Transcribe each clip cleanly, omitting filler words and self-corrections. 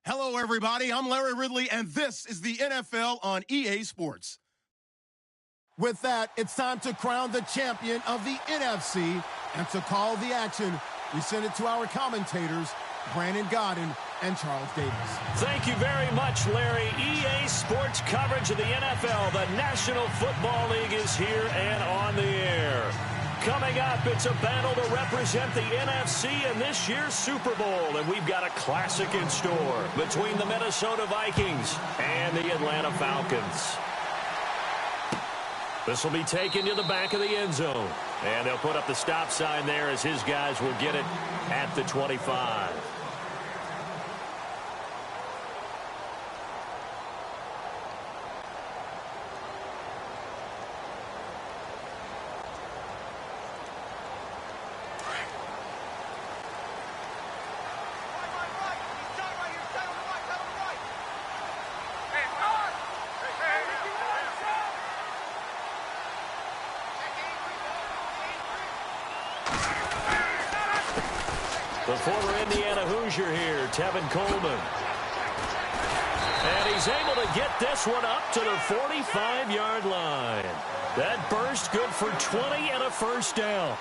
Hello, everybody. I'm Larry Ridley, and this is the NFL on EA Sports. With that, it's time to crown the champion of the NFC, and to call the action, we send it to our commentators, Brandon Godden and Charles Davis. Thank you very much, Larry. EA Sports coverage of the NFL. The National Football League is here and on the air. Coming up, it's a battle to represent the NFC in this year's Super Bowl, and we've got a classic in store between the Minnesota Vikings and the Atlanta Falcons. This will be taken to the back of the end zone, and they'll put up the stop sign there as his guys will get it at the 25. The former Indiana Hoosier here, Tevin Coleman. And he's able to get this one up to the 45-yard line. That burst good for 20 and a first down.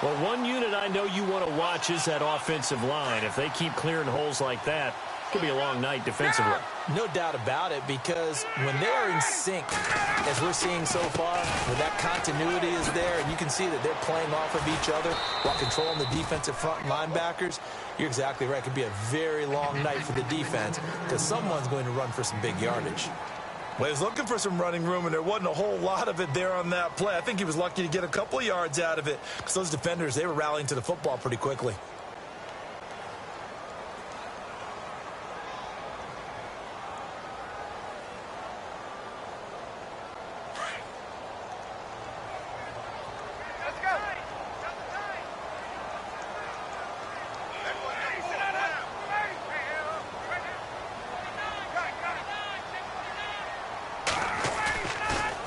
Well, one unit I know you want to watch is that offensive line. If they keep clearing holes like that, it could be a long night defensively. No doubt about it, because when they're in sync, as we're seeing so far, when that continuity is there, and you can see that they're playing off of each other while controlling the defensive front linebackers, you're exactly right. It could be a very long night for the defense, because someone's going to run for some big yardage. Well, he was looking for some running room, and there wasn't a whole lot of it there on that play. I think he was lucky to get a couple of yards out of it, because those defenders, they were rallying to the football pretty quickly.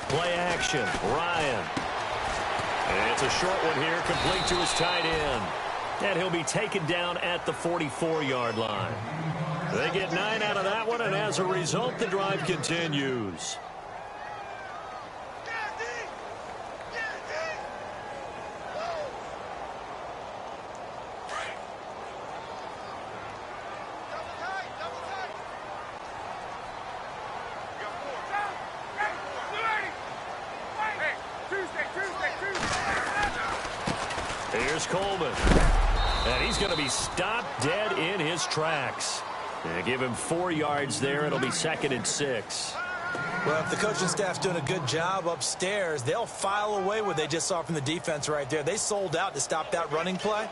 Play action, Ryan. And it's a short one here, complete to his tight end. And he'll be taken down at the 44-yard line. They get 9 out of that one, and as a result, the drive continues. Here's Coleman. And he's going to be stopped dead in his tracks. And give him 4 yards there. It'll be 2nd and 6. Well, if the coaching staff's doing a good job upstairs, they'll file away what they just saw from the defense right there. They sold out to stop that running play.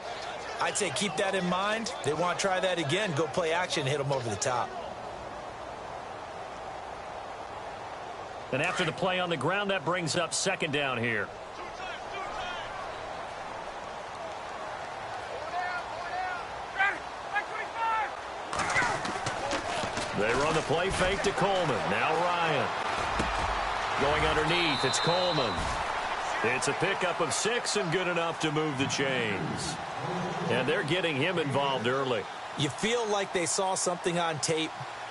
I'd say keep that in mind. They want to try that again. Go play action, hit them over the top. And after the play on the ground, that brings up 2nd down here. They run the play fake to Coleman. Now Ryan. Going underneath, it's Coleman. It's a pickup of 6 and good enough to move the chains. And they're getting him involved early. You feel like they saw something on tape,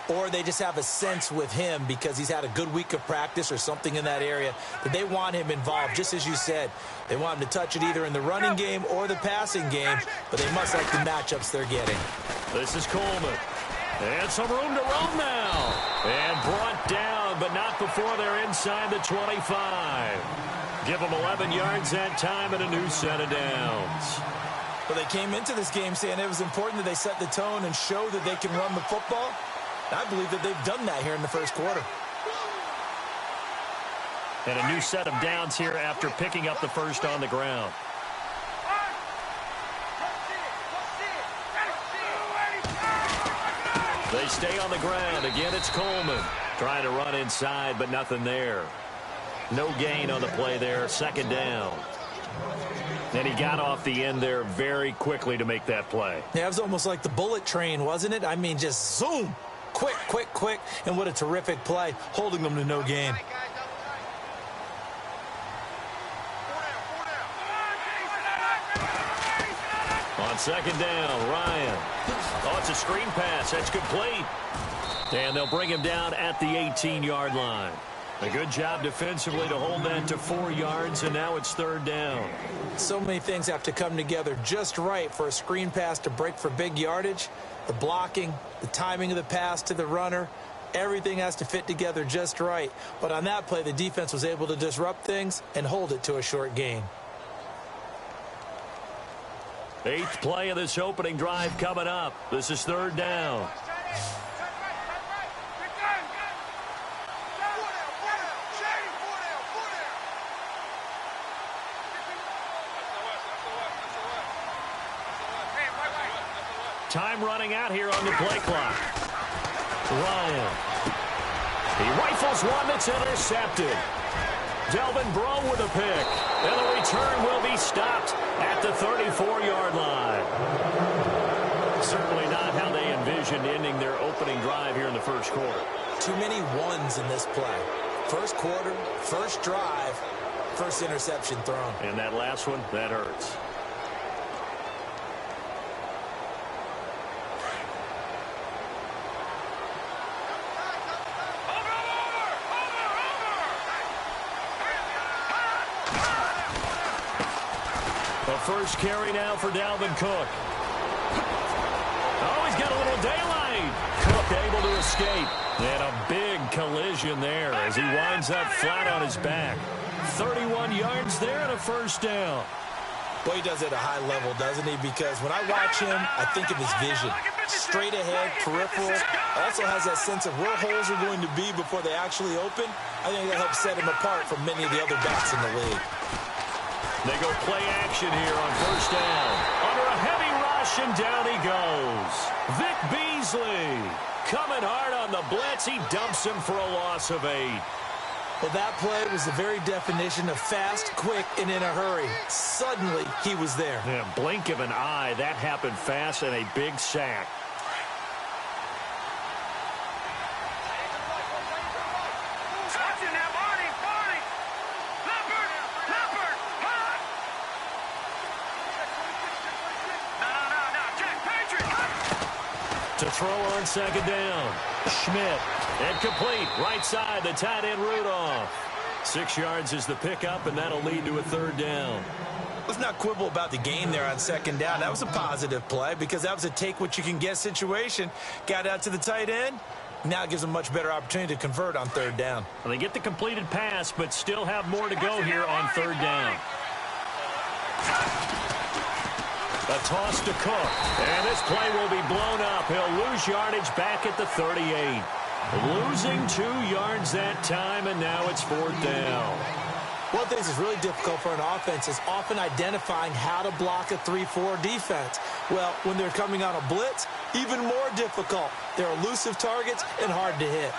or they just have a sense with him because he's had a good week of practice or something in that area that they want him involved, just as you said. They want him to touch it either in the running game or the passing game, but they must like the matchups they're getting. This is Coleman. And some room to roam now. And brought down, but not before they're inside the 25. Give them 11 yards that time and a new set of downs. But they came into this game saying it was important that they set the tone and show that they can run the football. I believe that they've done that here in the first quarter. And a new set of downs here after picking up the first on the ground. They stay on the ground. Again, it's Coleman. Trying to run inside, but nothing there. No gain on the play there. 2nd down. And he got off the end there very quickly to make that play. Yeah, it was almost like the bullet train, wasn't it? I mean, just zoom. Quick, quick, quick. And what a terrific play, holding them to no gain. On On second down, Ryan. Oh, it's a screen pass. That's complete. And they'll bring him down at the 18-yard line. A good job defensively to hold that to 4 yards, and now it's third down. So many things have to come together just right for a screen pass to break for big yardage. The blocking, the timing of the pass to the runner, everything has to fit together just right. But on that play, the defense was able to disrupt things and hold it to a short gain. 8th play of this opening drive coming up. This is third down. Time running out here on the play clock. Ryan. He rifles one that's intercepted. Delvin Breaux with a pick. And the return will be stopped at the 34-yard line. Certainly not how they envisioned ending their opening drive here in the first quarter. Too many ones in this play. First quarter, first drive, first interception thrown. And that last one, that hurts. First carry now for Dalvin Cook. Oh, he's got a little daylight. Cook able to escape. And a big collision there as he winds up flat on his back. 31 yards there and a first down. Well, he does it at a high level, doesn't he? Because when I watch him, I think of his vision. Straight ahead, peripheral. Also has that sense of where holes are going to be before they actually open. I think that helps set him apart from many of the other backs in the league. They go play action here on first down. Under a heavy rush, and down he goes. Vic Beasley coming hard on the blitz. He dumps him for a loss of 8. Well, that play was the very definition of fast, quick, and in a hurry. Suddenly, he was there. Yeah, blink of an eye. That happened fast and a big sack. To throw on second down. Schmidt. And complete. Right side, the tight end Rudolph. 6 yards is the pickup, and that'll lead to a third down. Let's not quibble about the gain there on second down. That was a positive play because that was a take-what-you-can-get situation. Got out to the tight end. Now it gives them a much better opportunity to convert on third down. Well, they get the completed pass, but still have more to go here on third down. A toss to Cook. And this play will be blown up. He'll lose yardage back at the 38. Losing 2 yards that time, and now it's fourth down. One of the things that's really difficult for an offense is often identifying how to block a 3-4 defense. Well, when they're coming on a blitz, even more difficult. They're elusive targets and hard to hit.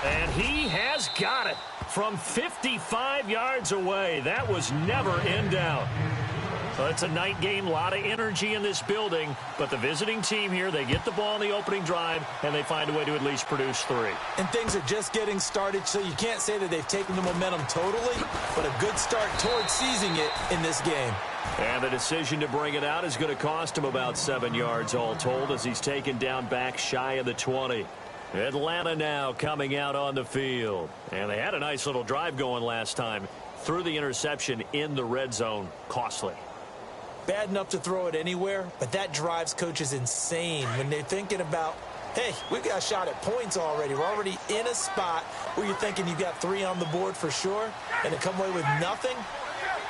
And he has got it from 55 yards away. That was never in doubt. So it's a night game, a lot of energy in this building, but the visiting team here, they get the ball in the opening drive, and they find a way to at least produce 3. And things are just getting started, so you can't say that they've taken the momentum totally, but a good start towards seizing it in this game. And the decision to bring it out is going to cost him about 7 yards all told as he's taken down back shy of the 20. Atlanta now coming out on the field. And they had a nice little drive going last time. Threw the interception in the red zone. Costly. Bad enough to throw it anywhere, but that drives coaches insane when they're thinking about, hey, we've got a shot at points already. We're already in a spot where you're thinking you've got 3 on the board for sure, and to come away with nothing,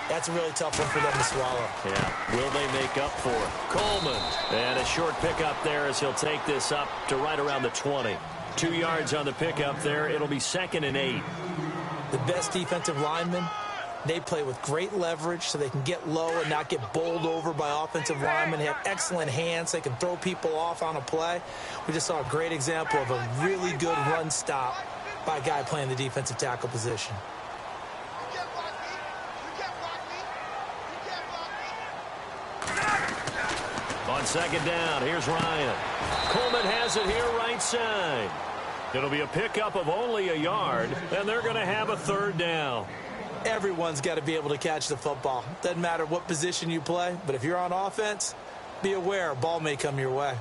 that's a really tough one for them to swallow. Yeah, will they make up for it? Coleman, and a short pickup there as he'll take this up to right around the 20. 2 yards on the pickup there. It'll be 2nd and 8. The best defensive linemen, they play with great leverage so they can get low and not get bowled over by offensive linemen. They have excellent hands. They can throw people off on a play. We just saw a great example of a really good run stop by a guy playing the defensive tackle position. On second down, here's Ryan. Coleman has it here right side. It'll be a pickup of only a yard, and they're going to have a third down. Everyone's got to be able to catch the football. Doesn't matter what position you play, but if you're on offense, be aware a ball may come your way.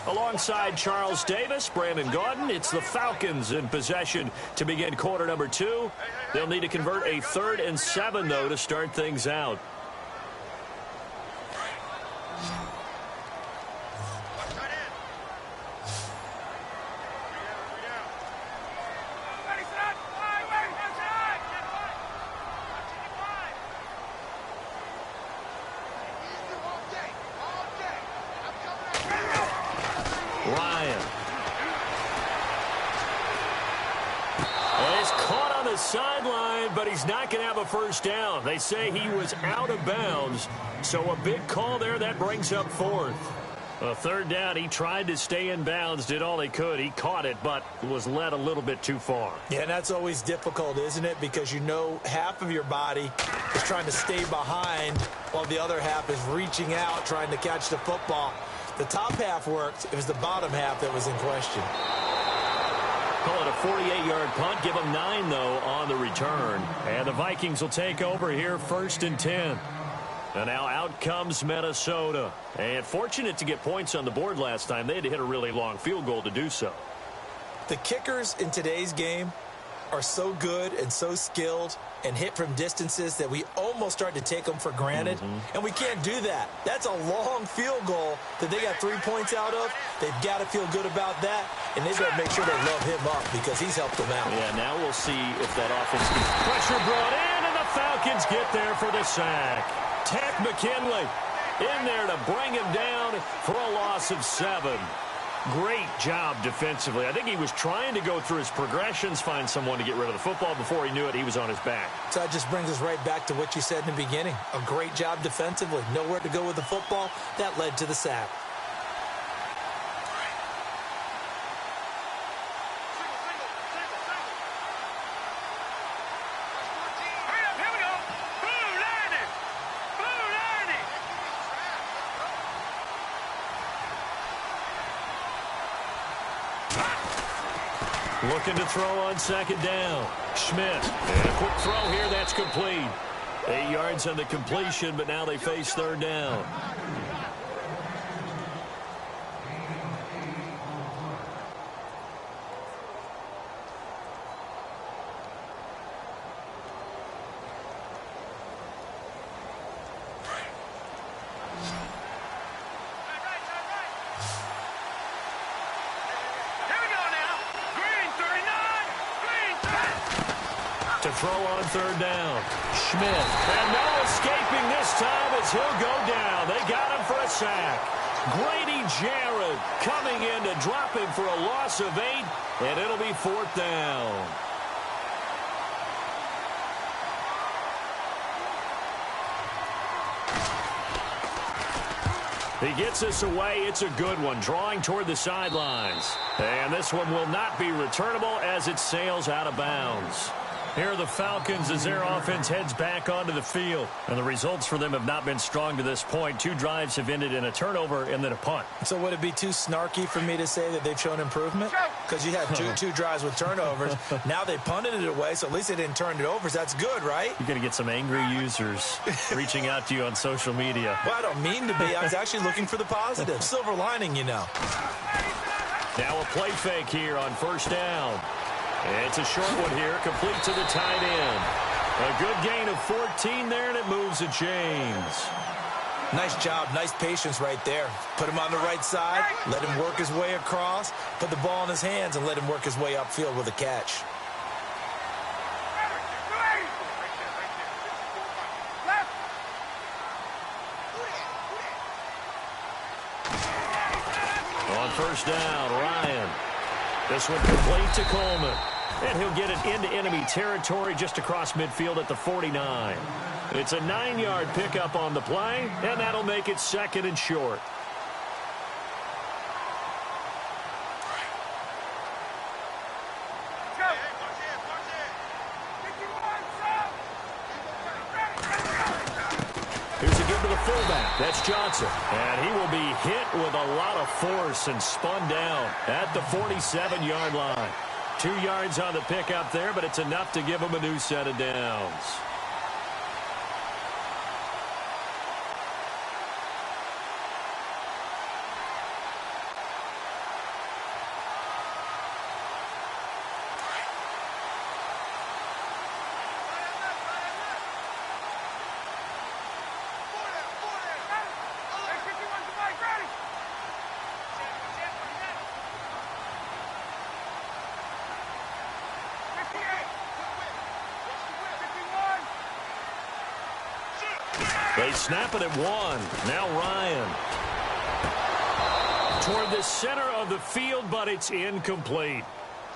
Alongside Charles Davis, Brandon Gaudin, it's the Falcons in possession to begin quarter number 2. They'll need to convert a 3rd and 7, though, to start things out. Sideline, but he's not going to have a first down. They say he was out of bounds, so a big call there. That brings up 4th. A third down, he tried to stay in bounds, did all he could. He caught it, but was led a little bit too far. Yeah, and that's always difficult, isn't it? Because you know half of your body is trying to stay behind while the other half is reaching out, trying to catch the football. The top half worked. It was the bottom half that was in question. Call it a 48-yard punt. Give them 9, though, on the return. And the Vikings will take over here 1st and 10. And now out comes Minnesota. And fortunate to get points on the board last time. They had to hit a really long field goal to do so. The kickers in today's game are so good and so skilled and hit from distances that we almost start to take them for granted. And we can't do that. That's a long field goal that they got 3 points out of. They've got to feel good about that, and they better make sure they love him up because he's helped them out. Yeah, now we'll see if that offense can... Pressure brought in, and the Falcons get there for the sack. Tack McKinley in there to bring him down for a loss of 7. Great job defensively. I think he was trying to go through his progressions, find someone to get rid of the football. Before he knew it, he was on his back. So that just brings us right back to what you said in the beginning. A great job defensively. Nowhere to go with the football. That led to the sack. Looking to throw on 2nd down. Schmidt. And a quick throw here. That's complete. 8 yards on the completion, but now they face 3rd down. To throw on 3rd down. Schmidt. And no escaping this time as he'll go down. They got him for a sack. Grady Jarrett coming in to drop him for a loss of 8, and it'll be 4th down. He gets us away. It's a good one, drawing toward the sidelines. And this one will not be returnable as it sails out of bounds. Here are the Falcons as their offense heads back onto the field. And the results for them have not been strong to this point. 2 drives have ended in a turnover and then a punt. So would it be too snarky for me to say that they've shown improvement? Because you had two drives with turnovers. Now they punted it away, so at least they didn't turn it over. So that's good, right? You're going to get some angry users reaching out to you on social media. Well, I don't mean to be. I was actually looking for the positive. Silver lining, you know. Now a play fake here on 1st down. It's a short one here, complete to the tight end. A good gain of 14 there, and it moves the chains. Nice job, nice patience right there. Put him on the right side, let him work his way across, put the ball in his hands, and let him work his way upfield with a catch. On 1st down, Ryan. This one complete to Coleman. And he'll get it into enemy territory just across midfield at the 49. It's a 9-yard pickup on the play, and that'll make it 2nd and short. Here's a give to the fullback. That's Johnson. And he will be hit with a lot of force and spun down at the 47-yard line. 2 yards on the pickup there, but it's enough to give him a new set of downs. They snap it at 1. Now Ryan. Toward the center of the field, but it's incomplete.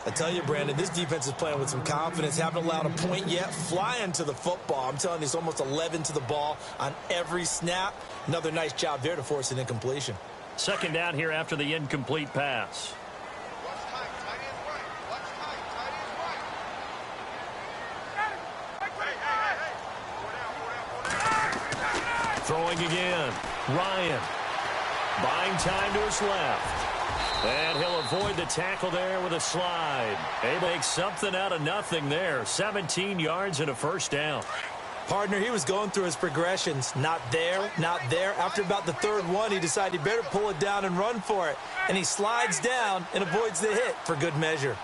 I tell you, Brandon, this defense is playing with some confidence. Haven't allowed a point yet. Flying to the football. I'm telling you, it's almost 11 to the ball on every snap. Another nice job there to force an incompletion. Second down here after the incomplete pass. Throwing again. Ryan. Buying time to his left. And he'll avoid the tackle there with a slide. They make something out of nothing there. 17 yards and a first down. Partner, he was going through his progressions. Not there, not there. After about the third one, he decided he better pull it down and run for it. And he slides down and avoids the hit for good measure.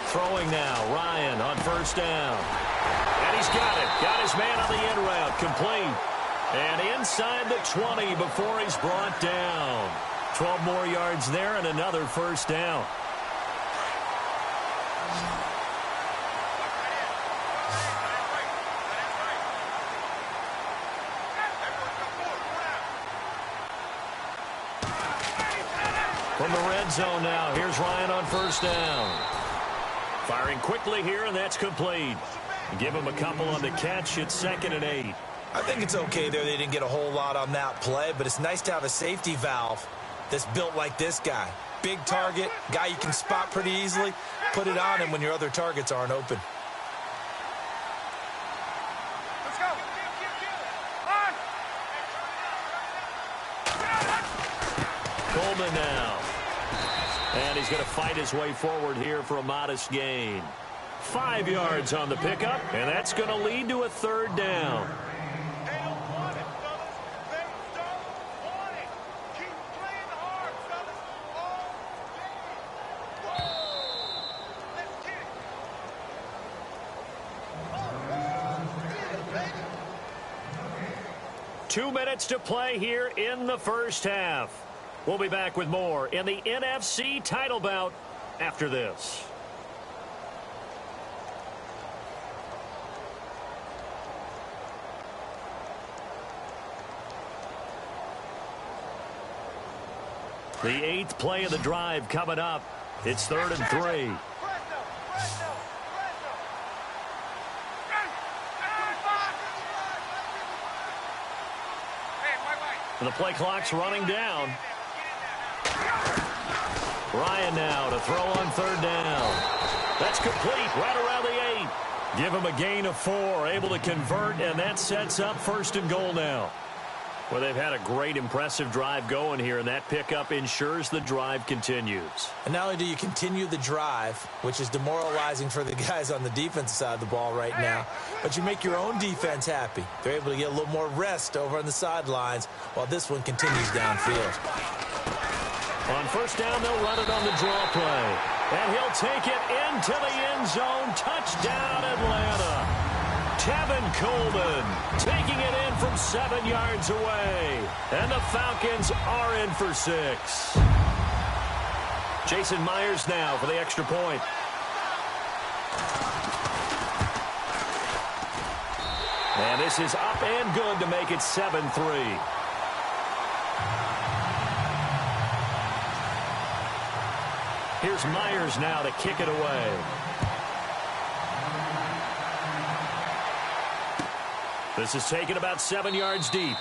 Throwing now. Ryan on first down. And he's got it. Got his man on the in route. Complete. And inside the 20 before he's brought down. 12 more yards there and another first down. From the red zone now, here's Ryan on first down. Firing quickly here, and that's complete. Give him a couple on the catch. It's 2nd and 8. I think it's okay there. They didn't get a whole lot on that play, but it's nice to have a safety valve that's built like this guy. Big target, guy you can spot pretty easily. Put it on him when your other targets aren't open. Let's go. On. Coleman now. And he's going to fight his way forward here for a modest gain. 5 yards on the pickup, and that's going to lead to a third down. Two minutes to play here in the first half. We'll be back with more in the NFC title bout after this. The 8th play of the drive coming up. It's 3rd and 3. And the play clock's running down. Ryan now to throw on 3rd down. That's complete right around the 8. Give him a gain of 4. Able to convert, and that sets up 1st and goal now. Well, they've had a great, impressive drive going here, and that pickup ensures the drive continues. And not only do you continue the drive, which is demoralizing for the guys on the defensive side of the ball right now, but you make your own defense happy. They're able to get a little more rest over on the sidelines while this one continues downfield. On first down, they'll run it on the draw play. And he'll take it into the end zone. Touchdown, Atlanta. Tevin Coleman taking it in from 7 yards away. And the Falcons are in for 6. Jason Myers now for the extra point. And this is up and good to make it 7-3. Here's Myers now to kick it away. This is taken about 7 yards deep.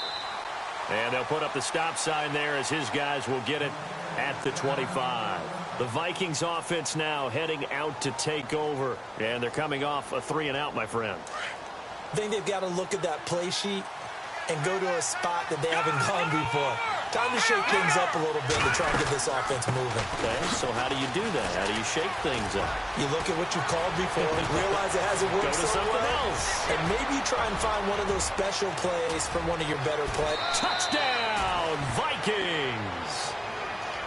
And they'll put up the stop sign there as his guys will get it at the 25. The Vikings offense now heading out to take over. And they're coming off a 3-and-out, my friend. I think they've got to look at that play sheet and go to a spot that they haven't gone before. Time to shake things up a little bit to try and get this offense moving. Okay, so how do you do that? How do you shake things up? You look at what you've called before and realize it hasn't worked Go to something else. And maybe you try and find one of those special plays from one of your better plays. Touchdown, Vikings!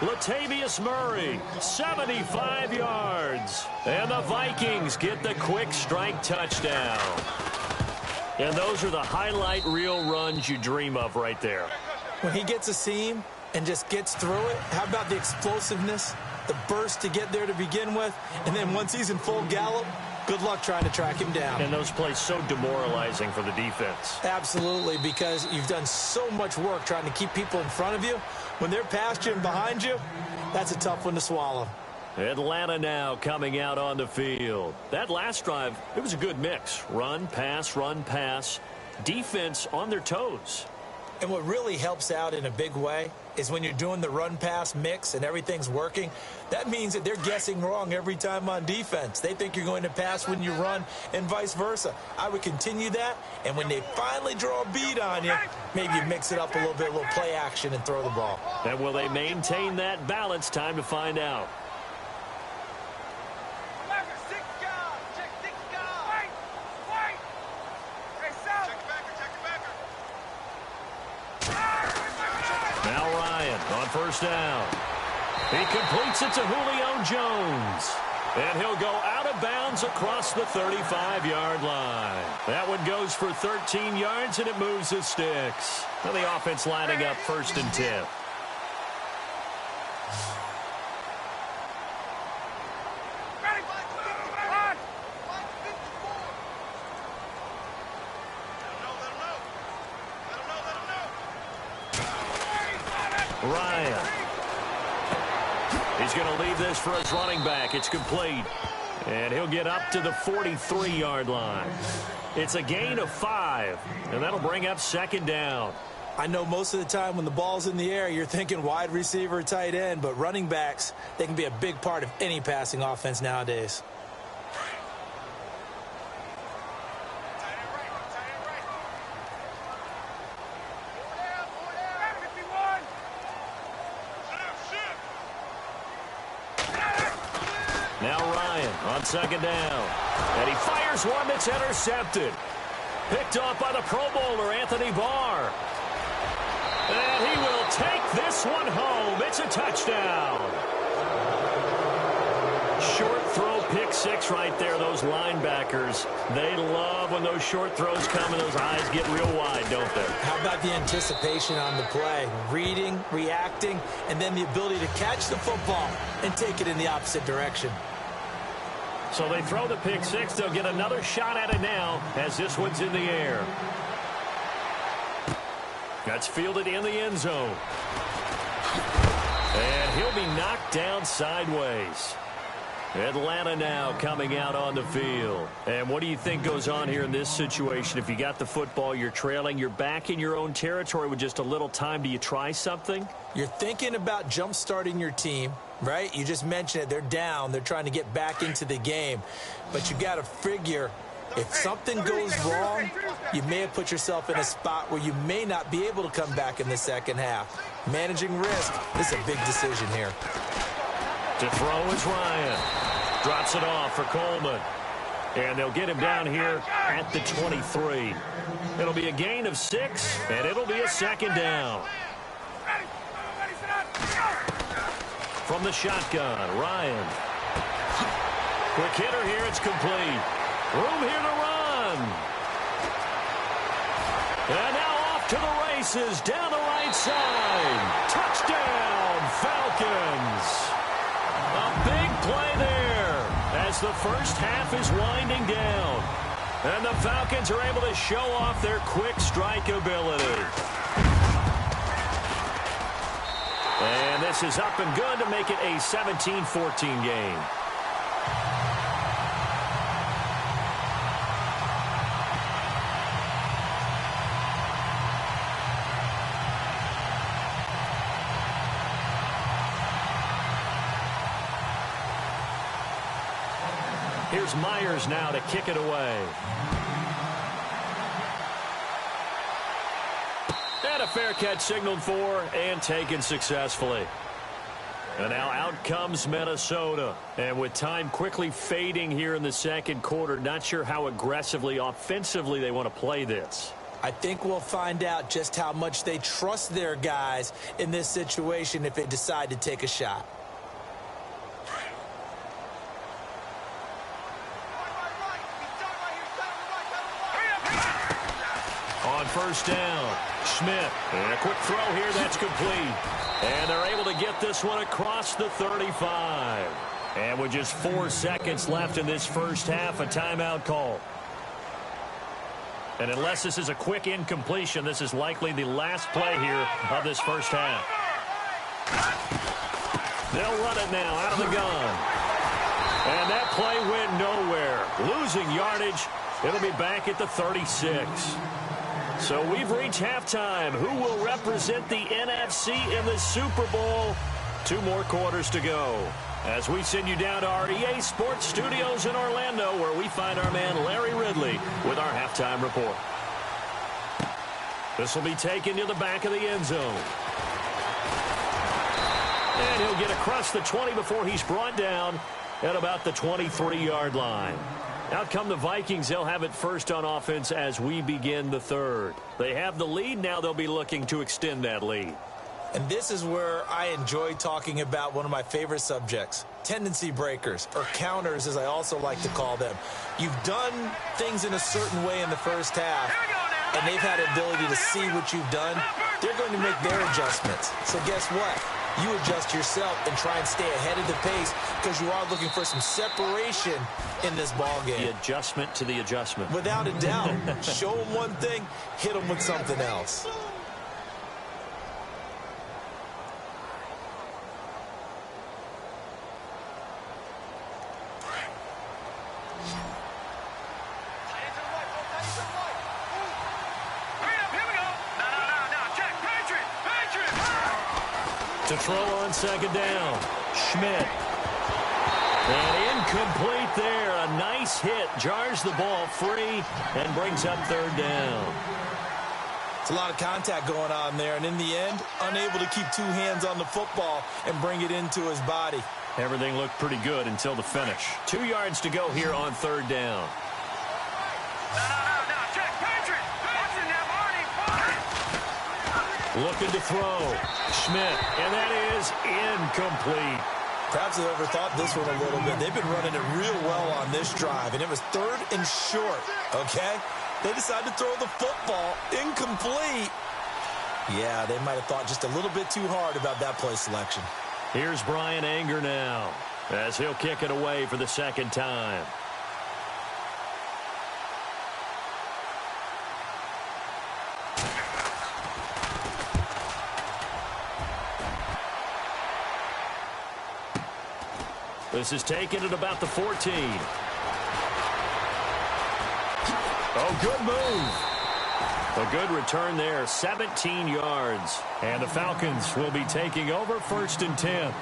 Latavius Murray, 75 yards. And the Vikings get the quick strike touchdown. And those are the highlight reel runs you dream of right there. When he gets a seam and just gets through it, how about the explosiveness, the burst to get there to begin with, and then once he's in full gallop, good luck trying to track him down. And those plays so demoralizing for the defense. Absolutely, because you've done so much work trying to keep people in front of you. When they're past you and behind you, that's a tough one to swallow. Atlanta now coming out on the field. That last drive, it was a good mix. Run, pass, defense on their toes. And what really helps out in a big way is when you're doing the run-pass mix and everything's working, that means that they're guessing wrong every time on defense. They think you're going to pass when you run and vice versa. I would continue that, and when they finally draw a bead on you, maybe you mix it up a little bit, a little play action, and throw the ball. And will they maintain that balance? Time to find out. On first down, he completes it to Julio Jones, and he'll go out of bounds across the 35-yard line. That one goes for 13 yards, and it moves the sticks. Now the offense lining up 1st and 10. Ryan. He's going to leave this for his running back. It's complete. And he'll get up to the 43-yard line. It's a gain of 5, and that'll bring up 2nd down. I know most of the time when the ball's in the air, you're thinking wide receiver, tight end, but running backs, they can be a big part of any passing offense nowadays. Now Ryan on 2nd down. And he fires one that's intercepted. Picked off by the Pro Bowler, Anthony Barr. And he will take this one home. It's a touchdown. Short throw, pick 6 right there. Those linebackers, they love when those short throws come and those eyes get real wide, don't they? How about the anticipation on the play? Reading, reacting, and then the ability to catch the football and take it in the opposite direction. So they throw the pick 6. They'll get another shot at it now as this one's in the air. That's fielded in the end zone. And he'll be knocked down sideways. Atlanta now coming out on the field. And what do you think goes on here in this situation? If you got the football, you're trailing, you're back in your own territory with just a little time. Do you try something? You're thinking about jump-starting your team, right? You just mentioned it. They're down. They're trying to get back into the game. But you got to figure if something goes wrong, you may have put yourself in a spot where you may not be able to come back in the second half. Managing risk, this is a big decision here. To throw is Ryan. Drops it off for Coleman. And they'll get him down here at the 23. It'll be a gain of 6, and it'll be a 2nd down. From the shotgun, Ryan. Quick hitter here, it's complete. Room here to run. And now off to the races, down the right side. Touchdown, Falcons. A big play there as the first half is winding down. And the Falcons are able to show off their quick strike ability. And this is up and good to make it a 17-14 game. Here's Myers now to kick it away. fair catch signaled for and taken successfully. And now out comes Minnesota. And with time quickly fading here in the second quarter, not sure how aggressively, offensively they want to play this. I think we'll find out just how much they trust their guys in this situation if they decide to take a shot. On first down, Schmidt. And a quick throw here, that's complete. And they're able to get this one across the 35. And with just 4 seconds left in this first half, a timeout call. And unless this is a quick incompletion, this is likely the last play here of this first half. They'll run it now out of the gun. And that play went nowhere. Losing yardage. It'll be back at the 36. So we've reached halftime. Who will represent the NFC in the Super Bowl? 2 more quarters to go. As we send you down to our EA Sports Studios in Orlando, where we find our man Larry Ridley with our halftime report. This will be taken to the back of the end zone. And he'll get across the 20 before he's brought down at about the 23-yard line. Out come the Vikings. They'll have it first on offense as we begin the third. They have the lead. Now they'll be looking to extend that lead. And this is where I enjoy talking about one of my favorite subjects, tendency breakers, or counters as I also like to call them. You've done things in a certain way in the first half, and they've had the ability to see what you've done. They're going to make their adjustments. So guess what? You adjust yourself and try and stay ahead of the pace because you are looking for some separation in this ball game. The adjustment to the adjustment. Without a doubt. Show them one thing, hit them with something else. To throw on second down, Schmidt. And incomplete there. A nice hit. Jars the ball free and brings up third down. It's a lot of contact going on there. And in the end, unable to keep 2 hands on the football and bring it into his body. Everything looked pretty good until the finish. 2 yards to go here on third down. Looking to throw. Schmidt. And that is incomplete. Perhaps they overthought this one a little bit. They've been running it real well on this drive, and it was 3rd and short, okay? They decided to throw the football incomplete. Yeah, they might have thought just a little bit too hard about that play selection. Here's Brian Anger now as he'll kick it away for the second time. This is taken at about the 14. Oh, good move. A good return there, 17 yards. And the Falcons will be taking over 1st and 10.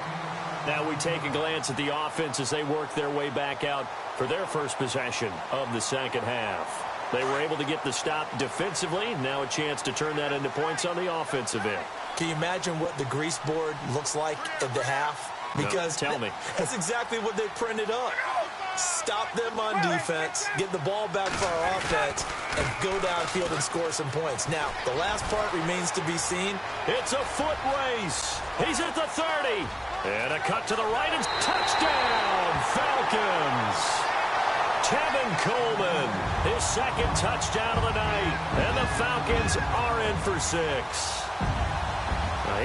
Now we take a glance at the offense as they work their way back out for their first possession of the second half. They were able to get the stop defensively. Now a chance to turn that into points on the offensive end. Can you imagine what the grease board looks like at the half? Because no, tell me. That's exactly what they printed up. Stop them on defense, get the ball back for our offense, and go downfield and score some points. Now, the last part remains to be seen. It's a foot race. He's at the 30. And a cut to the right. It's touchdown, Falcons. Tevin Coleman, his 2nd touchdown of the night. And the Falcons are in for 6.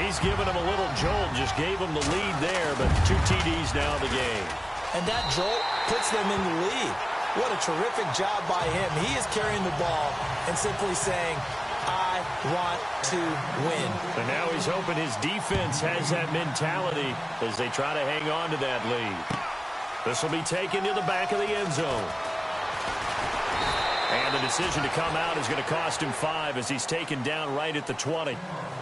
He's given him a little jolt, just gave him the lead there, but 2 TDs now in the game. And that jolt puts them in the lead. What a terrific job by him. He is carrying the ball and simply saying, I want to win. And now he's hoping his defense has that mentality as they try to hang on to that lead. This will be taken to the back of the end zone. And the decision to come out is going to cost him 5 as he's taken down right at the 20.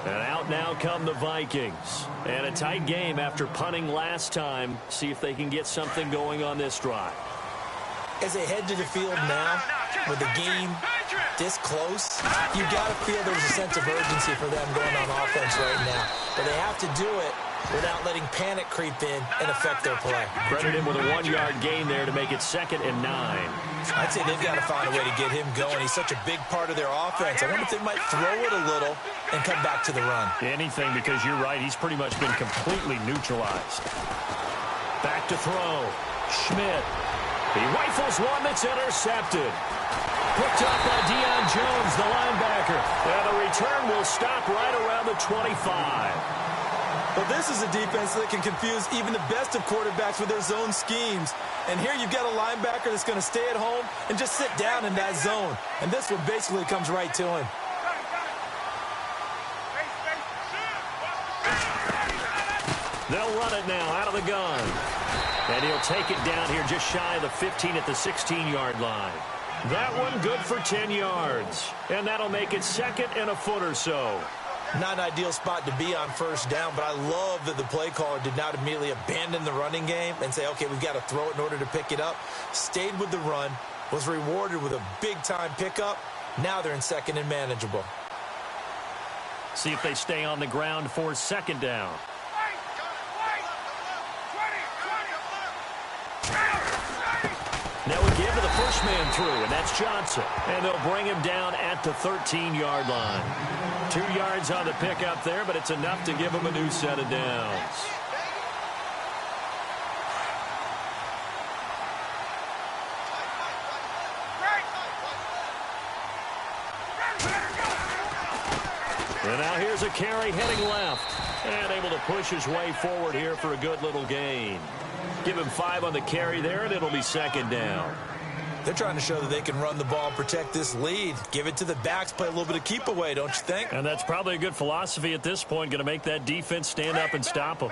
And out now come the Vikings. And a tight game after punting last time. See if they can get something going on this drive. As they head to the field now with the game this close, you got to feel there's a sense of urgency for them going on offense right now. But they have to do it without letting panic creep in and affect their play. Credit him with a 1-yard gain there to make it 2nd and 9. I'd say they've got to find a way to get him going. He's such a big part of their offense. I wonder if they might throw it a little and come back to the run. Anything, because you're right. He's pretty much been completely neutralized. Back to throw. Schmidt. He rifles one that's intercepted. Picked up by Deion Jones, the linebacker. And the return will stop right around the 25. Well, this is a defense that can confuse even the best of quarterbacks with their zone schemes. And here you've got a linebacker that's going to stay at home and just sit down in that zone. And this one basically comes right to him. They'll run it now out of the gun. And he'll take it down here just shy of the 15 at the 16-yard line. That one good for 10 yards. And that'll make it 2nd and a foot or so. Not an ideal spot to be on first down, but I love that the play caller did not immediately abandon the running game and say, okay, we've got to throw it in order to pick it up. Stayed with the run, was rewarded with a big-time pickup. Now they're in 2nd and manageable. See if they stay on the ground for 2nd down. Now we give to the first man through, and that's Johnson. And they'll bring him down at the 13-yard line. 2 yards on the pickup there, but it's enough to give him a new set of downs. And now here's a carry heading left. And able to push his way forward here for a good little gain. Give him 5 on the carry there, and it'll be 2nd down. They're trying to show that they can run the ball and protect this lead. Give it to the backs, play a little bit of keep away, don't you think? And that's probably a good philosophy at this point, going to make that defense stand up and stop them.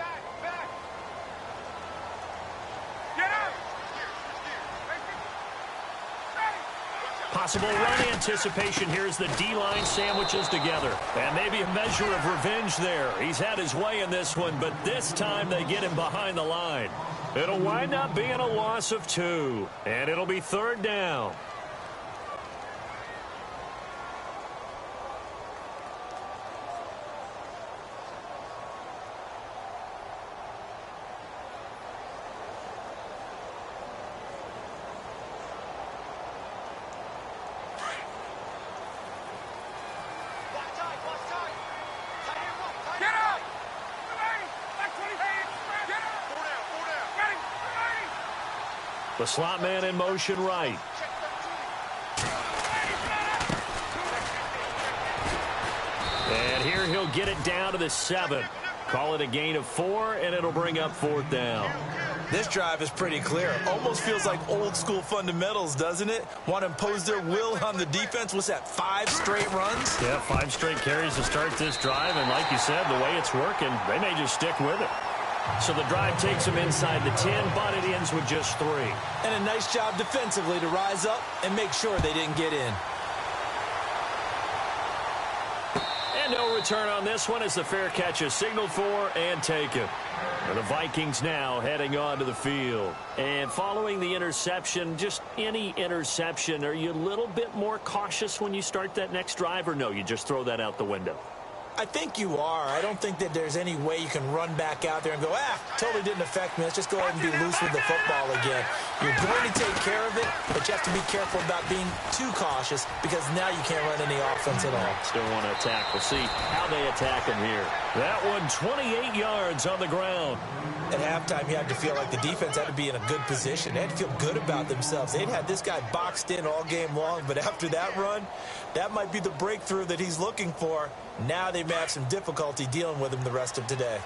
Possible run anticipation here as the D-line sandwiches together. And maybe a measure of revenge there. He's had his way in this one, but this time they get him behind the line. It'll wind up being a loss of 2. And it'll be 3rd down. The slot man in motion right. And here he'll get it down to the 7. Call it a gain of 4, and it'll bring up 4th down. This drive is pretty clear. Almost feels like old school fundamentals, doesn't it? Want to impose their will on the defense. What's that, 5 straight runs? Yeah, 5 straight carries to start this drive. And like you said, the way it's working, they may just stick with it. So the drive takes them inside the 10, but it ends with just 3. And a nice job defensively to rise up and make sure they didn't get in. And no return on this one as the fair catch is signaled for and taken. And the Vikings now heading onto the field. And following the interception, just any interception, are you a little bit more cautious when you start that next drive, or no, you just throw that out the window? I think you are. I don't think that there's any way you can run back out there and go, totally didn't affect me. Let's just go ahead and be loose with the football again. You're going to take care of it, but you have to be careful about being too cautious because now you can't run any offense at all. Still want to attack. We'll see how they attack him here. That one 28 yards on the ground. At halftime, you had to feel like the defense had to be in a good position. They had to feel good about themselves. They'd had this guy boxed in all game long, but after that run, that might be the breakthrough that he's looking for. Now they may have some difficulty dealing with him the rest of today.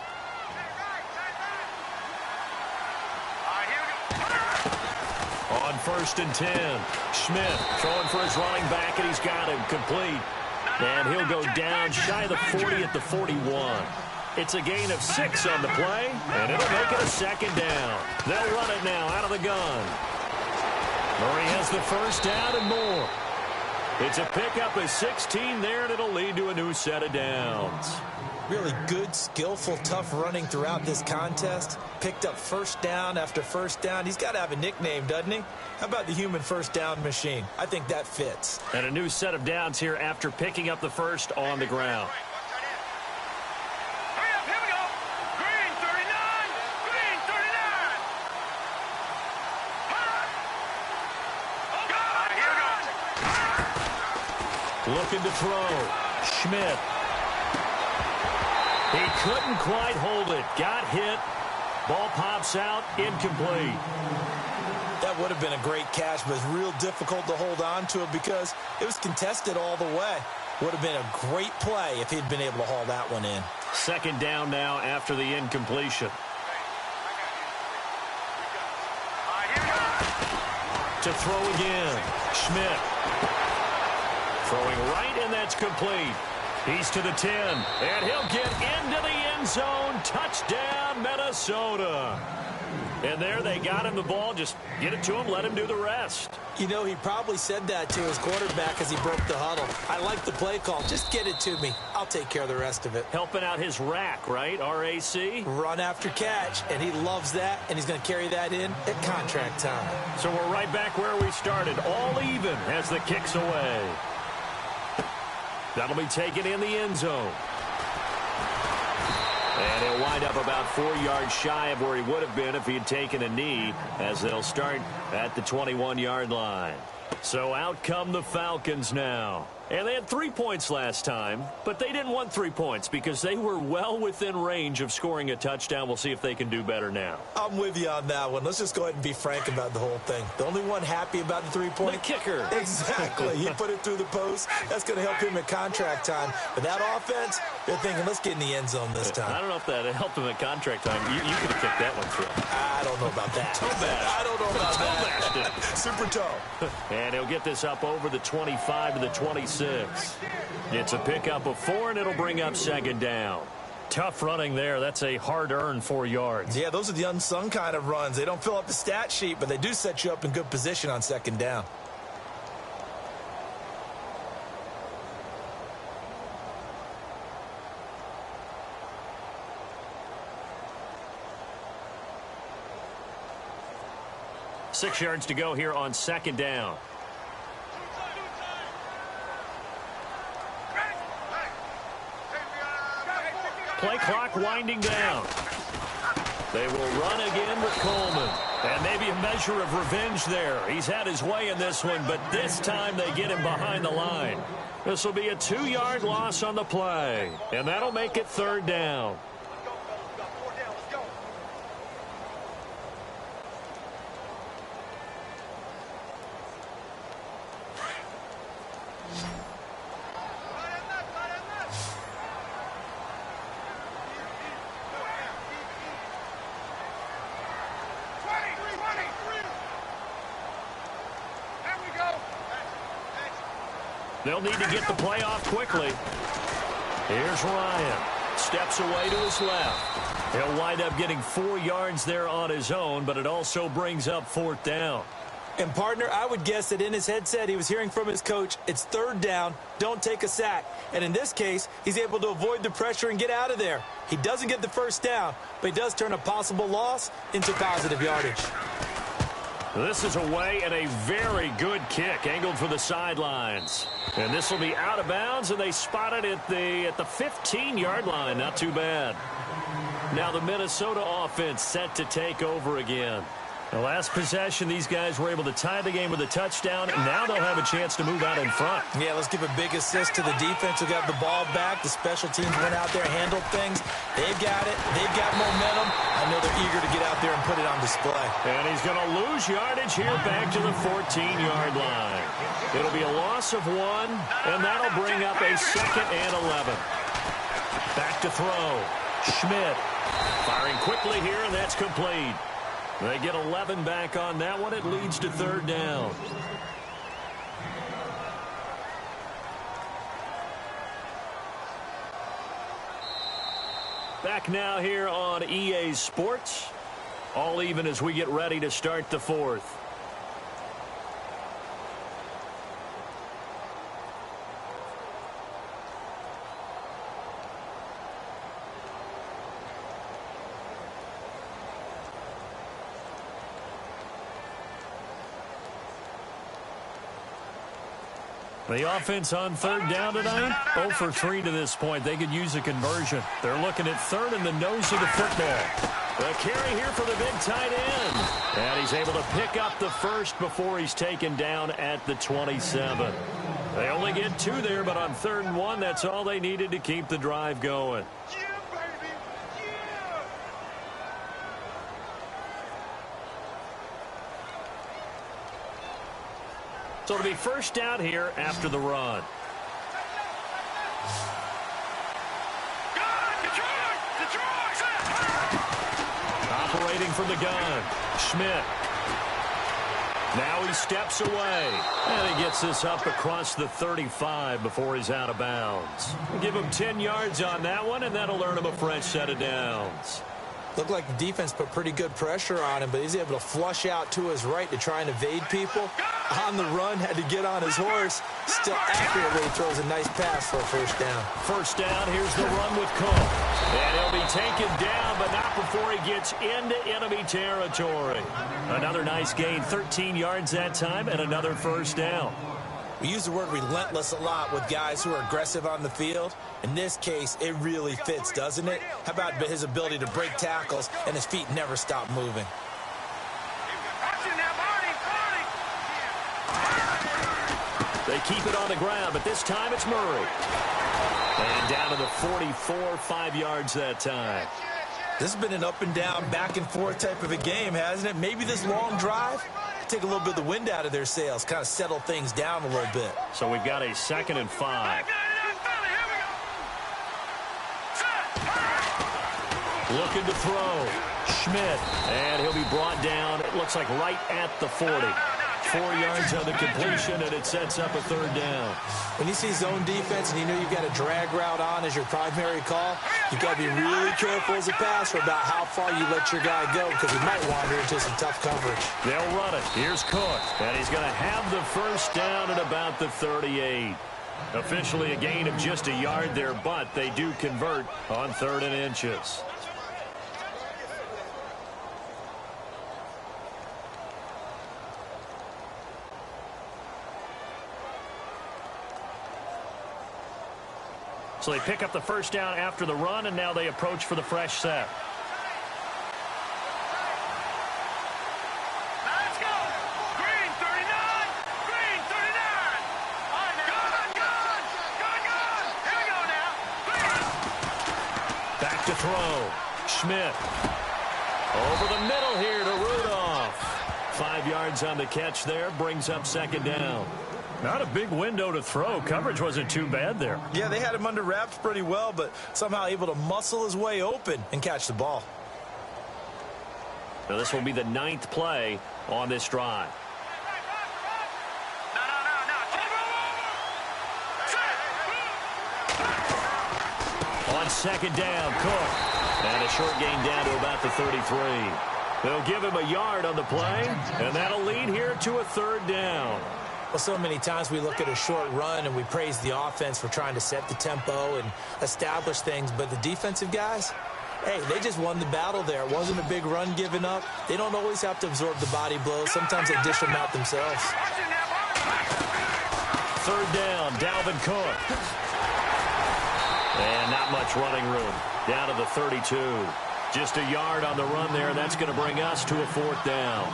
On 1st and 10, Schmidt throwing for his running back, and he's got him complete. And he'll go down shy of the 40 at the 41. It's a gain of 6 on the play, and it'll make it a 2nd down. They'll run it now out of the gun. Murray has the first down and more. It's a pickup of 16 there, and it'll lead to a new set of downs. Really good, skillful, tough running throughout this contest. Picked up first down after first down. He's got to have a nickname, doesn't he? How about the human first down machine? I think that fits. And a new set of downs here after picking up the first on the ground. Hurry up, here we go. Green 39. Green 39. Oh, God. Here we go. Looking to throw. Schmidt. He couldn't quite hold it. Got hit. Ball pops out. Incomplete. That would have been a great catch, but it's real difficult to hold on to it because it was contested all the way. Would have been a great play if he'd been able to haul that one in. Second down now after the incompletion. To throw again. Schmidt. Throwing right, and that's complete. He's to the 10, and he'll get into the end zone. Touchdown, Minnesota. And there they got him the ball. Just get it to him, let him do the rest. You know, he probably said that to his quarterback as he broke the huddle. I like the play call. Just get it to me. I'll take care of the rest of it. Helping out his rack, right? RAC? Run after catch, and he loves that, and he's going to carry that in at contract time. So we're right back where we started, all even as the kick's away. That'll be taken in the end zone. And he'll wind up about 4 yards shy of where he would have been if he had taken a knee, as they'll start at the 21-yard line. So out come the Falcons now. And they had 3 points last time, but they didn't want 3 points because they were well within range of scoring a touchdown. We'll see if they can do better now. I'm with you on that one. Let's just go ahead and be frank about the whole thing. The only one happy about the 3-point? The kicker. Exactly. He put it through the post. That's going to help him at contract time. But that offense, they're thinking, let's get in the end zone this time. I don't know if that helped him at contract time. You could have kicked that one through. I don't know about that. I don't know about that. Super toe. And he'll get this up over the 25 to the 26. It's a pickup of 4, and it'll bring up second down. Tough running there. That's a hard-earned 4 yards. Yeah, those are the unsung kind of runs. They don't fill up the stat sheet, but they do set you up in good position on second down. Six yards to go here on second down. Play clock winding down. They will run again with Coleman. And maybe a measure of revenge there. He's had his way in this one, but this time they get him behind the line. This will be a 2-yard loss on the play. And that'll make it third down. They'll need to get the play off quickly. Here's Ryan. Steps away to his left. He'll wind up getting 4 yards there on his own, but it also brings up fourth down. And, partner, I would guess that in his headset he was hearing from his coach, it's third down, don't take a sack. And in this case, he's able to avoid the pressure and get out of there. He doesn't get the first down, but he does turn a possible loss into positive yardage. This is away and a very good kick, angled for the sidelines. And this will be out of bounds, and they spot it at the 15-yard line. Not too bad. Now the Minnesota offense set to take over again. The last possession, these guys were able to tie the game with a touchdown, and now they'll have a chance to move out in front. Yeah, let's give a big assist to the defense who got the ball back. The special teams went out there, handled things. They've got it. They've got momentum. I know they're eager to get out there and put it on display. And he's going to lose yardage here back to the 14-yard line. It'll be a loss of 1, and that'll bring up a 2nd and 11. Back to throw. Schmidt firing quickly here, and that's complete. They get 11 back on that one. It leads to third down. Back now here on EA Sports. All even as we get ready to start the fourth. The offense on third down tonight, 0 for 3 to this point. They could use a conversion. They're looking at third in the nose of the football. The carry here for the big tight end. And he's able to pick up the first before he's taken down at the 27. They only get 2 there, but on 3rd and 1, that's all they needed to keep the drive going. So it'll be first down here after the run. Operating from the gun, Schmidt. Now he steps away, and he gets this up across the 35 before he's out of bounds. Give him 10 yards on that one, and that'll earn him a fresh set of downs. Looked like the defense put pretty good pressure on him, but he's able to flush out to his right to try and evade people. On the run, had to get on his horse. Still accurately throws a nice pass for a first down. First down, here's the run with Cook. And he'll be taken down, but not before he gets into enemy territory. Another nice gain, 13 yards that time, and another first down. We use the word relentless a lot with guys who are aggressive on the field. In this case, it really fits, doesn't it? How about his ability to break tackles and his feet never stop moving? They keep it on the ground, but this time it's Murray. And down to the 44, 5 yards that time. This has been an up and down, back and forth type of a game, hasn't it? Maybe this long drive take a little bit of the wind out of their sails, kind of settle things down a little bit. So we've got a 2nd and 5. Looking to throw. Schmidt. And he'll be brought down, it looks like right at the 40. 4 yards on the completion, and it sets up a 3rd down. When you see zone defense and you know you've got a drag route on as your primary call, you've got to be really careful as a passer about how far you let your guy go because he might wander into some tough coverage. They'll run it. Here's Cook, and he's going to have the first down at about the 38. Officially a gain of just a yard there, but they do convert on 3rd and inches. So they pick up the first down after the run, and now they approach for the fresh set. Let's go. Green 39. Green 39. Gun. Here we go now. Green. Back to throw. Schmidt. Over the middle here to Rudolph. 5 yards on the catch there. Brings up 2nd down. Not a big window to throw. Coverage wasn't too bad there. Yeah, they had him under wraps pretty well, but somehow able to muscle his way open and catch the ball. Now this will be the 9th play on this drive. On 2nd down, Cook. And a short gain down to about the 33. They'll give him a yard on the play, and that'll lead here to a 3rd down. Well, so many times we look at a short run and we praise the offense for trying to set the tempo and establish things, but the defensive guys, hey, they just won the battle there. It wasn't a big run given up. They don't always have to absorb the body blows. Sometimes they dish them out themselves. 3rd down, Dalvin Cook. And not much running room. Down to the 32. Just a yard on the run there. That's going to bring us to a 4th down.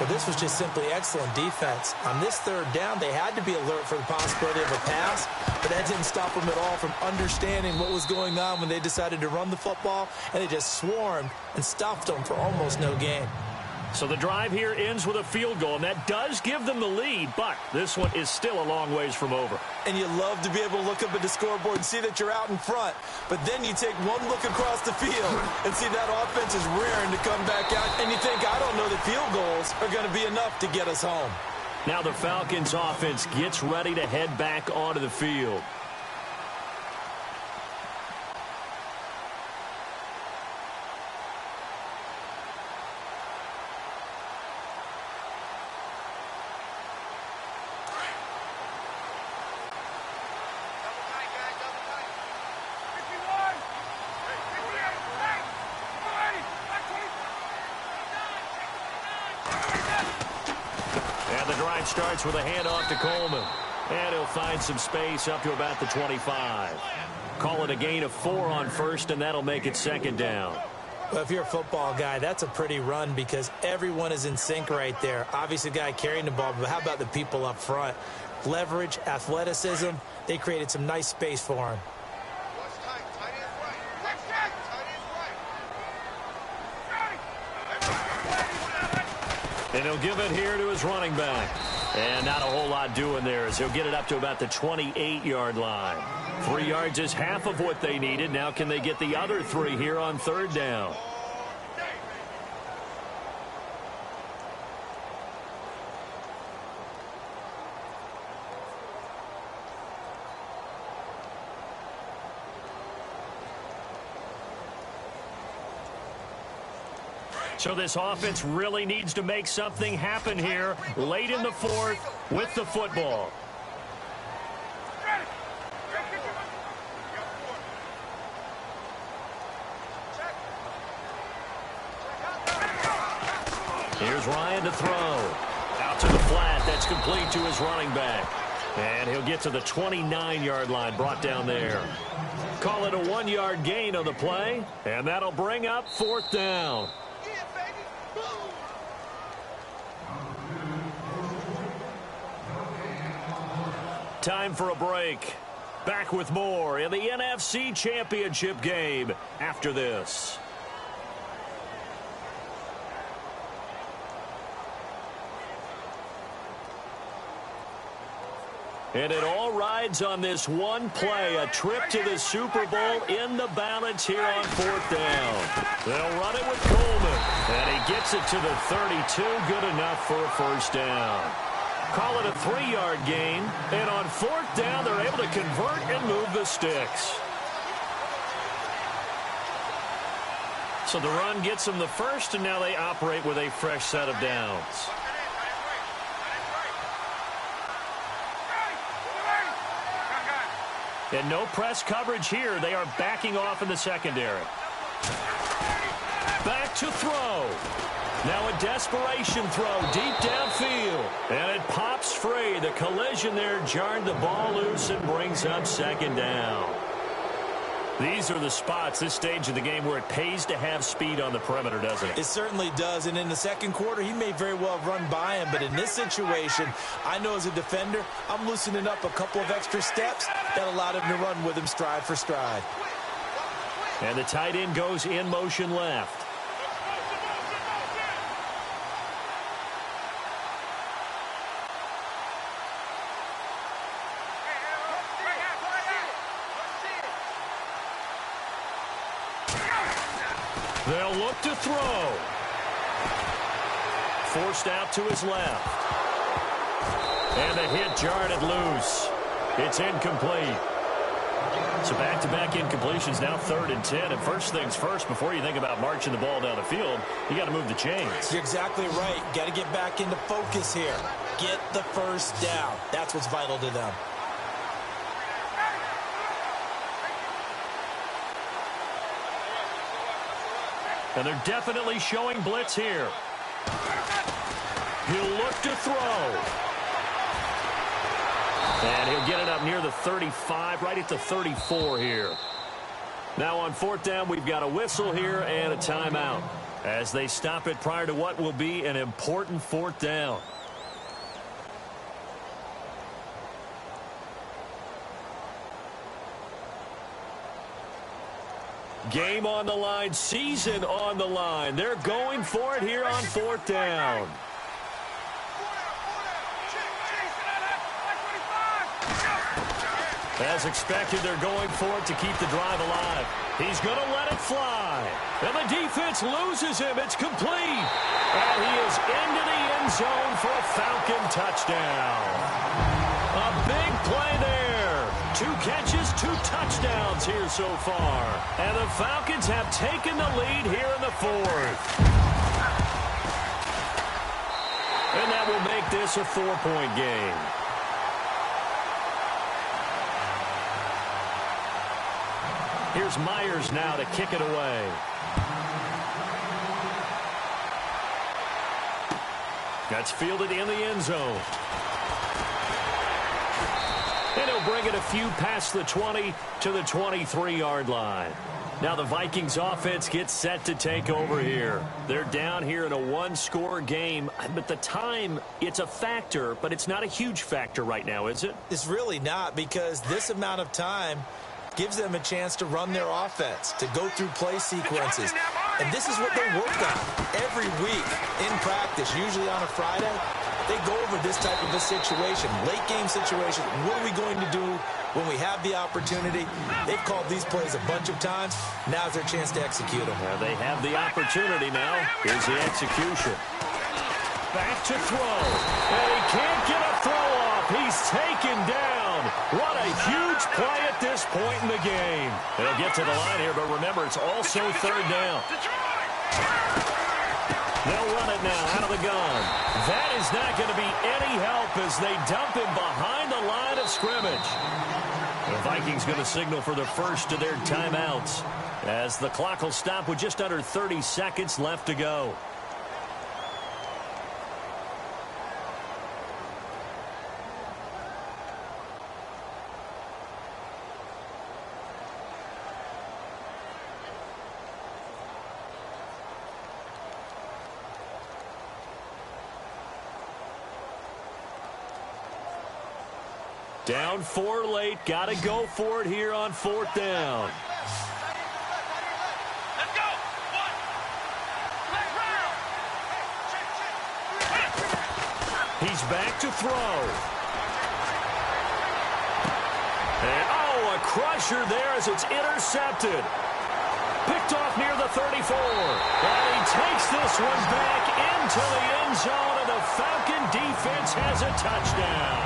Well, this was just simply excellent defense. On this 3rd down, they had to be alert for the possibility of a pass, but that didn't stop them at all from understanding what was going on when they decided to run the football, and they just swarmed and stuffed them for almost no gain. So the drive here ends with a field goal, and that does give them the lead, but this one is still a long ways from over. And you love to be able to look up at the scoreboard and see that you're out in front, but then you take one look across the field and see that offense is rearing to come back out, and you think, I don't know that field goals are going to be enough to get us home. Now the Falcons offense gets ready to head back onto the field. Starts with a handoff to Coleman. And he'll find some space up to about the 25. Call it a gain of 4 on first, and that'll make it second down. Well, if you're a football guy, that's a pretty run because everyone is in sync right there. Obviously, the guy carrying the ball, but how about the people up front? Leverage, athleticism, they created some nice space for him. And he'll give it here to his running back. And not a whole lot doing there as he'll get it up to about the 28-yard line. 3 yards is half of what they needed. Now can they get the other 3 here on third down? So this offense really needs to make something happen here late in the fourth with the football. Here's Ryan to throw. Out to the flat. That's complete to his running back. And he'll get to the 29-yard line, brought down there. Call it a 1-yard gain on the play, and that'll bring up fourth down. Time for a break. Back with more in the NFC Championship game after this. And it all rides on this one play, a trip to the Super Bowl in the balance here on fourth down. They'll run it with Coleman, and he gets it to the 32, good enough for a first down. Call it a 3-yard gain, and on fourth down, they're able to convert and move the sticks. So the run gets them the first, and now they operate with a fresh set of downs. And no press coverage here. They are backing off in the secondary. Back to throw. Now a desperation throw deep downfield. And it pops free. The collision there jarred the ball loose and brings up second down. These are the spots, this stage of the game, where it pays to have speed on the perimeter, doesn't it? It certainly does. And in the second quarter, he may very well run by him. But in this situation, I know as a defender, I'm loosening up a couple of extra steps that allowed him to run with him stride for stride. And the tight end goes in motion left. They'll look to throw. Forced out to his left. And the hit jarred it loose. It's incomplete. So back-to-back incompletions, now 3rd and 10. And first things first, before you think about marching the ball down the field, you got to move the chains. You're exactly right. Got to get back into focus here. Get the first down. That's what's vital to them. And they're definitely showing blitz here. He'll look to throw. And he'll get it up near the 35, right at the 34 here. Now on fourth down, we've got a whistle here and a timeout as they stop it prior to what will be an important fourth down. Game on the line, season on the line. They're going for it here on fourth down. As expected, they're going for it to keep the drive alive. He's going to let it fly. And the defense loses him. It's complete. And he is into the end zone for a Falcon touchdown. A big play there. 2 catches, 2 touchdowns here so far. And the Falcons have taken the lead here in the 4th. And that will make this a 4-point game. Here's Myers now to kick it away. That's fielded in the end zone. And he'll bring it a few past the 20 to the 23-yard line. Now the Vikings offense gets set to take over here. They're down here in a one-score game, but the time, it's a factor, but it's not a huge factor right now, is it? It's really not, because this amount of time gives them a chance to run their offense, to go through play sequences. And this is what they work on every week in practice, usually on a Friday. They go over this type of a situation, late-game situation. What are we going to do when we have the opportunity? They've called these plays a bunch of times. Now's their chance to execute them. Well, they have the opportunity now. Here's the execution. Back to throw. And he can't get a throw off. He's taken down. What a huge play at this point in the game. They'll get to the line here, but remember, it's also third down. They'll run it now out of the gun. That is not going to be any help as they dump him behind the line of scrimmage. The Vikings going to signal for the first of their timeouts as the clock will stop with just under 30 seconds left to go. Down 4 late. Got to go for it here on fourth down. Let's go. One. Left round. He's back to throw. And, oh, a crusher there as it's intercepted. Picked off near the 34. And he takes this one back into the end zone, and the Falcon defense has a touchdown.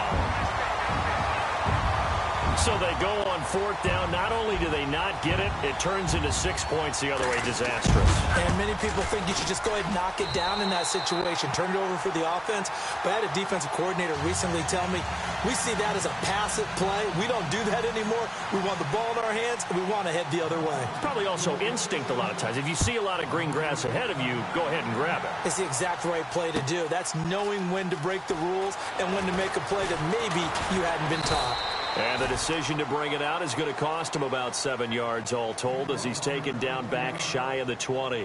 So they go on fourth down. Not only do they not get it, it turns into 6 points the other way. Disastrous. And many people think you should just go ahead and knock it down in that situation. Turn it over for the offense. But I had a defensive coordinator recently tell me, we see that as a passive play. We don't do that anymore. We want the ball in our hands, and we want to head the other way. Probably also instinct a lot of times. If you see a lot of green grass ahead of you, go ahead and grab it. It's the exact right play to do. That's knowing when to break the rules and when to make a play that maybe you hadn't been taught. And the decision to bring it out is going to cost him about 7 yards all told as he's taken down back shy of the 20.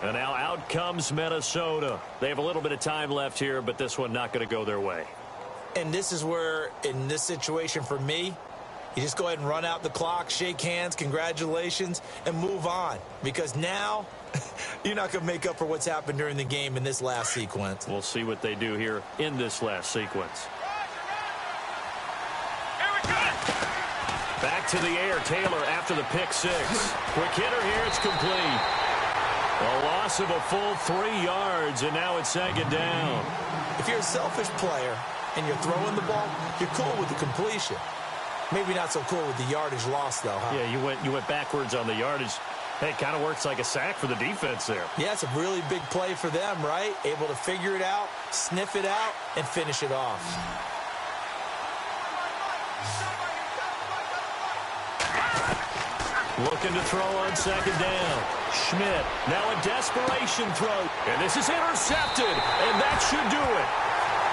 And now out comes Minnesota. They have a little bit of time left here, but this one not going to go their way. And this is where, in this situation for me, you just go ahead and run out the clock, shake hands, congratulations, and move on. Because now you're not going to make up for what's happened during the game in this last sequence. We'll see what they do here in this last sequence. Back to the air, Taylor after the pick six. Quick hitter here, it's complete. A loss of a full 3 yards, and now it's second down. If you're a selfish player and you're throwing the ball, you're cool with the completion. Maybe not so cool with the yardage loss, though, huh? Yeah, you went backwards on the yardage. Hey, it kind of works like a sack for the defense there. Yeah, it's a really big play for them, right? Able to figure it out, sniff it out, and finish it off. Looking to throw on second down. Schmidt, now a desperation throw. And this is intercepted, and that should do it.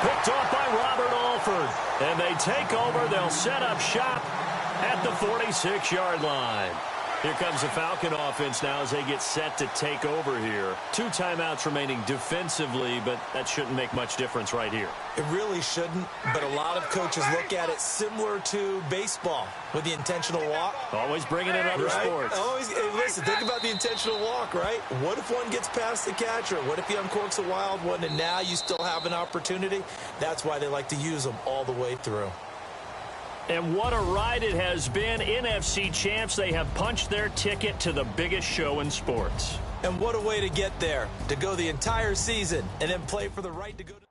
Picked off by Robert Alford. And they take over. They'll set up shop at the 46-yard line. Here comes the Falcon offense now as they get set to take over here. 2 timeouts remaining defensively, but that shouldn't make much difference right here. It really shouldn't, but a lot of coaches look at it similar to baseball with the intentional walk. Always bringing in other sports. Always, hey, listen, think about the intentional walk, right? What if one gets past the catcher? What if he uncorks a wild one and now you still have an opportunity? That's why they like to use them all the way through. And what a ride it has been. NFC champs, they have punched their ticket to the biggest show in sports. And what a way to get there, to go the entire season and then play for the right to go to